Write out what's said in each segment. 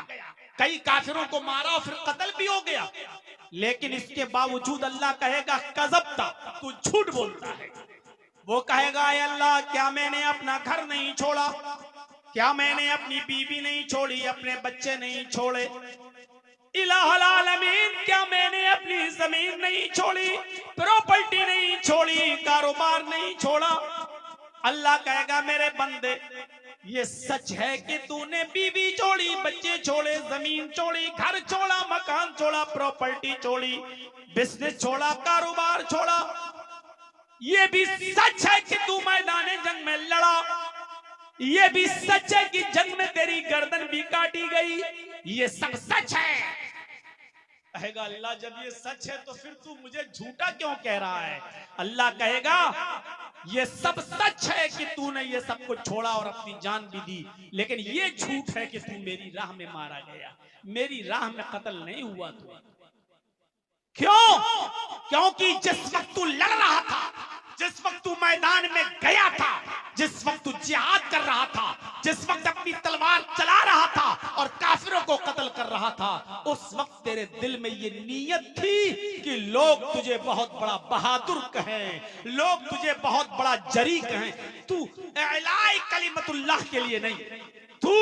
गया, कई काफिरों को मारा और फिर कत्ल भी हो गया, लेकिन इसके बावजूद अल्लाह कहेगा कज़ब्ता, तू झूठ बोलता है। वो कहेगा अल्लाह, क्या मैंने अपना घर नहीं छोड़ा, क्या मैंने अपनी बीवी नहीं छोड़ी, अपने बच्चे नहीं छोड़े, इलाहुल आलमीन, क्या मैंने अपनी जमीन नहीं छोड़ी, प्रॉपर्टी नहीं छोड़ी, कारोबार नहीं छोड़ा। अल्लाह कहेगा मेरे बंदे, ये सच है कि तूने बीवी छोड़ी, बच्चे छोड़े, जमीन छोड़ी, घर छोड़ा, मकान छोड़ा, प्रॉपर्टी छोड़ी, बिजनेस छोड़ा, कारोबार छोड़ा। ये भी सच है कि तू मैदान जंग में लड़ा, ये भी सच है कि जंग में तेरी गर्दन भी काटी गई, ये सब सच है। कहेगा अल्लाह, जब ये सच है तो फिर तू मुझे झूठा क्यों कह रहा है? अल्लाह कहेगा ये सब सच है कि तूने ये सब कुछ छोड़ा और अपनी जान भी दी, लेकिन ये झूठ है कि तू मेरी राह में मारा गया, मेरी राह में कत्ल नहीं हुआ तू। क्यों? क्योंकि जिस वक्त तू लड़ रहा था, जिस वक्त तू मैदान में गया था, जिस वक्त तू जिहाद कर रहा था, जिस वक्त अपनी तलवार चला रहा था और काफिरों को कत्ल कर रहा था, उस वक्त तेरे दिल में ये नीयत थी कि लोग तुझे बहुत बड़ा बहादुर कहें, लोग तुझे बहुत बड़ा जरी कहें। तू इलाए कलिमतुल्लाह के लिए नहीं, तू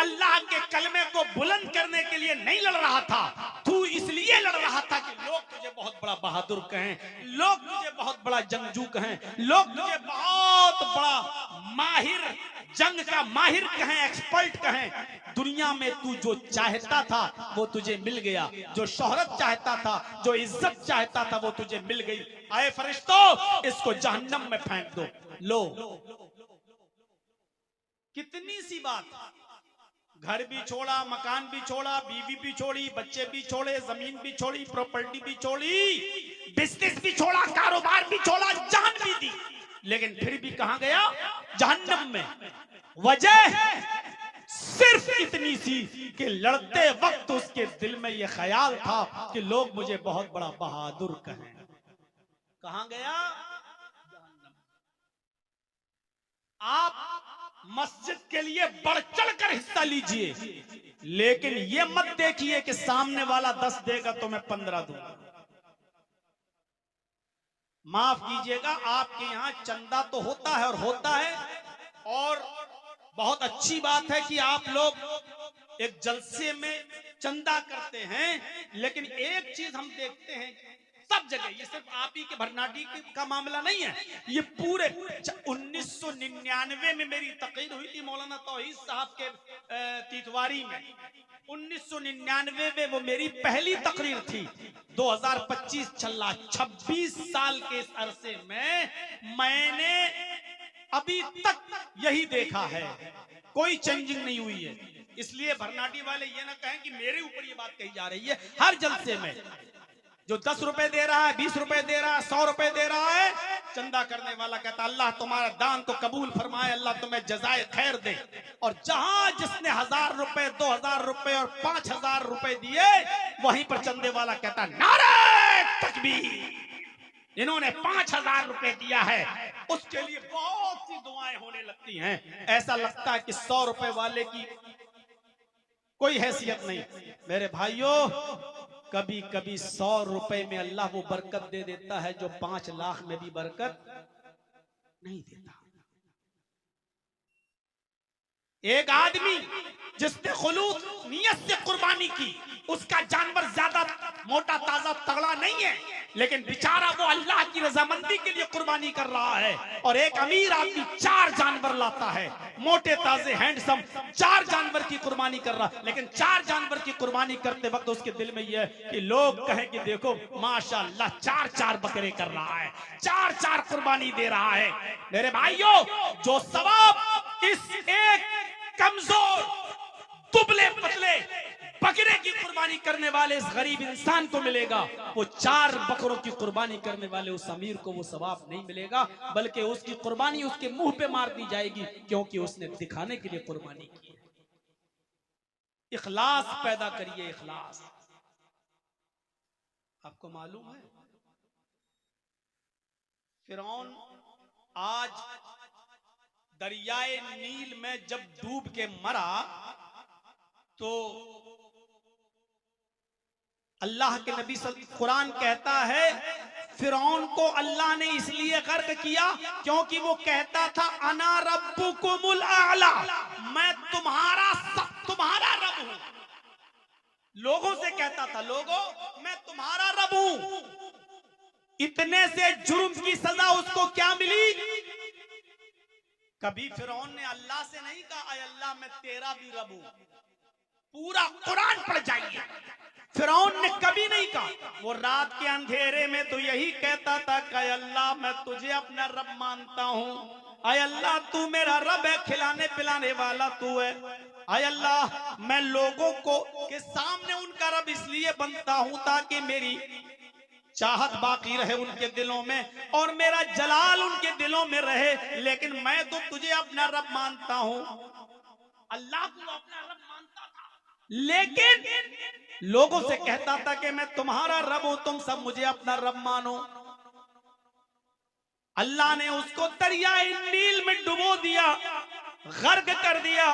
अल्लाह के कलमे को बुलंद करने के लिए नहीं लड़ रहा था, तू इसलिए लड़ रहा था कि लोग तुझे बहुत बड़ा बहादुर कहें, लोग तुझे बहुत बड़ा जंगजू कहें, लोग तुझे बहुत बड़ा माहिर, जंग का माहिर कहें, एक्सपर्ट कहें। दुनिया में तू जो चाहता था वो तुझे मिल गया, जो शोहरत चाहता था, जो इज्जत चाहता था वो तुझे मिल गई। आए फरिश्तों, इसको जहन्नम में फेंक दो। लो, कितनी सी बात, घर भी छोड़ा, मकान भी छोड़ा, बीवी भी छोड़ी, बच्चे भी छोड़े, जमीन भी छोड़ी, प्रॉपर्टी भी छोड़ी, बिजनेस भी छोड़ा, कारोबार भी छोड़ा, जान भी दी, लेकिन फिर भी कहां गया? जहन्नम में। वजह सिर्फ इतनी सी कि लड़ते वक्त उसके दिल में यह ख्याल था कि लोग मुझे बहुत बड़ा बहादुर कहें। कहां गया? आप मस्जिद के लिए बढ़ चढ़ कर हिस्सा लीजिए, लेकिन ये मत देखिए कि सामने वाला 10 देगा तो मैं 15 दूंगा। माफ कीजिएगा, आपके यहां चंदा तो होता है और होता है, और बहुत अच्छी बात है कि आप लोग एक जलसे में चंदा करते हैं, लेकिन एक चीज हम देखते हैं सब जगह, ये सिर्फ आप ही के भरनाटी का मामला नहीं है, ये पूरे 1999 में मेरी तकरीर हुई थी मौलाना तौहीद साहब के तीतवारी में। 1999 में वो मेरी पहली तकरीर थी। 2025 चल रहा, 26 साल के इस अरसे में मैंने अभी तक यही देखा है, कोई चेंजिंग नहीं हुई है। इसलिए भरनाटी वाले ये ना कहें कि मेरे ऊपर ये बात कही जा रही है। हर जलसे में जो 10 रुपए दे रहा है, 20 रुपए दे रहा है, 100 रुपए दे रहा है, चंदा करने वाला कहता अल्लाह तुम्हारा दान तो कबूल फरमाए, अल्लाह तुम्हें जज़ाए खैर दे। और जहां जिसने 1000 रुपए, 2000 रुपए और 5000 रुपए दिए, वहीं पर चंदे वाला कहता नारे तकबीर, इन्होंने 5000 रुपए दिया है, उसके लिए बहुत सी दुआएं होने लगती हैं। ऐसा लगता है कि 100 रुपए वाले की कोई हैसियत नहीं। मेरे भाइयों, कभी कभी 100 रुपए में अल्लाह वो बरकत दे देता है जो 5 लाख में भी बरकत नहीं देता। एक आदमी जिसने खुलूस नियत से कुर्बानी की, उसका जानवर ज्यादा मोटा ताजा तगड़ा नहीं है, लेकिन बेचारा वो अल्लाह की रजामंदी के लिए कुर्बानी कर रहा है। और एक अमीर आदमी 4 जानवर लाता है, मोटे ताजे हैंडसम, 4 जानवर की कुर्बानी कर रहा है, लेकिन 4 जानवर की कुर्बानी करते वक्त उसके दिल में यह है कि लोग कहें कि देखो माशाअल्लाह 4-4 बकरे कर रहा है, 4-4 कुर्बानी दे रहा है। मेरे भाइयों, जो सवाब इस एक कमजोर दुबले पतले बकरे की कुर्बानी करने वाले इस गरीब इंसान को मिलेगा, वो 4 बकरों की कुर्बानी करने वाले उस अमीर को वो सवाब नहीं मिलेगा, बल्कि उसकी कुर्बानी उसके मुंह पे मार दी जाएगी, क्योंकि उसने दिखाने के लिए कुर्बानी की है। इखलास पैदा करिए, इखलास। आपको मालूम है फिरौन आज दरियाए नील में जब डूब के मरा तो अल्लाह के नबी कुरान कहता है फिरौन को अल्लाह ने इसलिए गर्क किया क्योंकि वो कहता था अना रब्बुकुमुल आला, मैं तुम्हारा रब हूं। लोगों से कहता था, लोगों मैं तुम्हारा रब हूं। इतने से जुर्म की सजा उसको क्या मिली? कभी फिरौन ने अल्लाह से नहीं कहा अय अल्लाह मैं तेरा भी रब हूं। पूरा कुरान पढ़ जाइए, फिरौन ने कभी नहीं कहा। वो रात के अंधेरे में तो यही कहता था कि अय अल्लाह मैं तुझे अपना रब मानता हूं। अय अल्लाह तू मेरा रब है, खिलाने पिलाने वाला तू है। अय अल्लाह मैं लोगों को के सामने उनका रब इसलिए बनता हूं ताकि मेरी चाहत बाकी रहे उनके दिलों में और मेरा जलाल उनके दिलों में रहे। लेकिन मैं तो तुझे अपना रब मानता हूं। अल्लाह को अपना रब मानता था, लेकिन लोगों से कहता था कि मैं तुम्हारा रब हूं, तुम सब मुझे अपना रब मानो। अल्लाह ने उसको दरियाए नील में डुबो दिया, गर्क कर दिया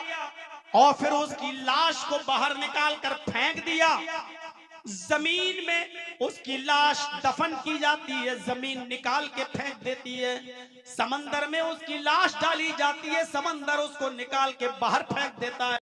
और फिर उसकी लाश को बाहर निकाल कर फेंक दिया। जमीन में उसकी लाश दफन की जाती है, जमीन निकाल के फेंक देती है। समंदर में उसकी लाश डाली जाती है, समंदर उसको निकाल के बाहर फेंक देता है।